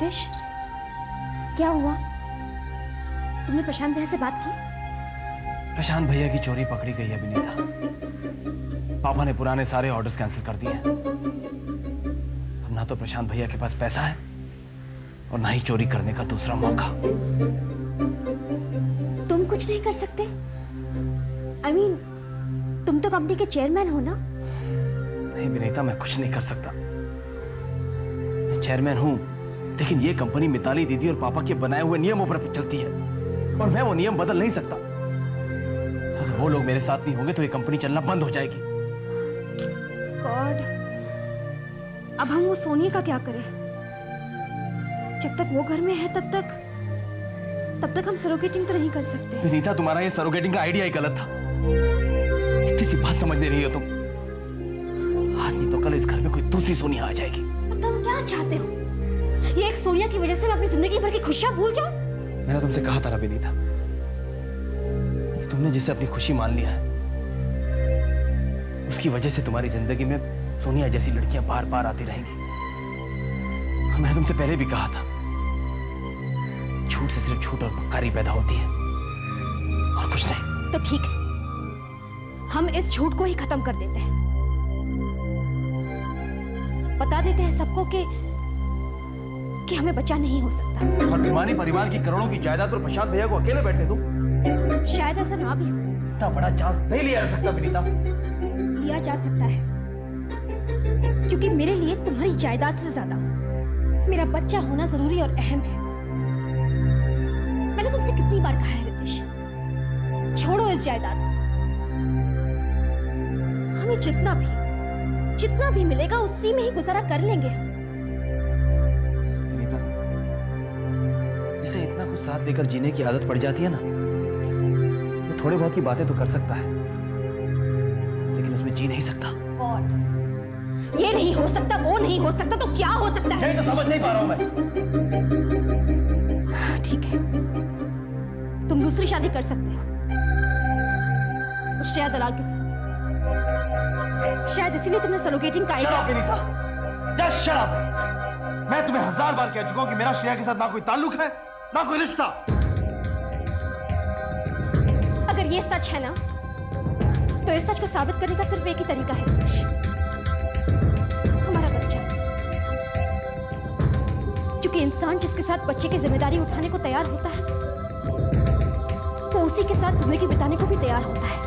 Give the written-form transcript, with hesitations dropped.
रितेश, क्या हुआ? तुमने प्रशांत भैया से बात की? प्रशांत भैया की चोरी पकड़ी गई है विनीता। पापा ने पुराने सारे ऑर्डर्स कैंसिल कर दिए हैं। अब ना तो प्रशांत भैया के पास पैसा है और ना ही चोरी करने का दूसरा मौका। तुम कुछ नहीं कर सकते? I mean, तुम तो कंपनी के चेयरमैन हो ना? नहीं विनीता, मैं कुछ नहीं कर सकता। मैं चेयरमैन हूं, लेकिन ये कंपनी मिताली दीदी और पापा के बनाए हुए नियमों पर चलती है और मैं वो नियम बदल नहीं सकता। अगर वो लोग मेरे साथ नहीं होंगे तो ये कंपनी चलना बंद हो जाएगी। गॉड, अब हम वो सोनिया का क्या करें? जब तक वो घर में है तब तक हम सरोगेटिंग तो नहीं कर सकते। विनीता, तुम्हारा ये सरोगेटिंग का आइडिया ही गलत था। इतनी सी बात समझ नहीं रही हो तुम। आज नहीं तो कल इस घर में कोई दूसरी सोनिया आ जाएगी। तो तुम क्या चाहते हो? ये एक सोनिया की वजह से मैं अपनी जिंदगी भर की खुशियां भूल जाऊं? मैंने तुमसे कहा था विनीता कि तुमने जिसे अपनी खुशी मान लिया है, उसकी वजह से तुम्हारी जिंदगी में सोनिया जैसी लड़कियां बार बार आती रहेंगी। मैंने तुमसे पहले भी कहा था, झूठ से सिर्फ झूठ और मक्कारी पैदा होती है और कुछ नहीं। तो ठीक है, हम इस झूठ को ही खत्म कर देते हैं। बता देते हैं सबको कि हमें बच्चा नहीं हो सकता। और भिमानी परिवार की करोड़ों की जायदाद पर प्रशांत भैया को अकेले बैठने दो। शायद ऐसा ना भी हो। इतना बड़ा चांस नहीं लिया जा सकता विनीता। लिया जा सकता है, क्योंकि मेरे लिए तुम्हारी जायदाद से ज्यादा मेरा बच्चा होना जरूरी और अहम है। मैंने तुमसे कितनी बार कहा है रितेश, छोड़ो इस जायदाद को। हमें जितना भी मिलेगा उसी में ही गुजारा कर लेंगे हम। विनीता, जिसे इतना कुछ साथ लेकर जीने की आदत पड़ जाती है ना, वो थोड़े बहुत की बातें तो कर सकता है, लेकिन उसमें जी नहीं सकता। गॉड, ये नहीं हो सकता, वो नहीं हो सकता, तो क्या हो सकता है? यही तो समझ नहीं पा रहा हूं मैं। ठीक है, तुम दूसरी शादी कर सकते हो उस श्रेया दलाल के साथ। शायद इसीलिए तुमने सरोगेटिंग का शराब विनीता, जस्ट शराब। मैं तुम्हें 1000 बार कह चुका हूं कि मेरा श्रेया के साथ ना कोई ताल्लुक है, ना कोई रिश्ता। अगर ये सच है ना, तो इस सच को साबित करने का सिर्फ एक ही तरीका है रितेश, हमारा बच्चा। क्योंकि इंसान जिसके साथ बच्चे की जिम्मेदारी उठाने को तैयार होता है, वो उसी के साथ जिंदगी बिताने को भी तैयार होता है।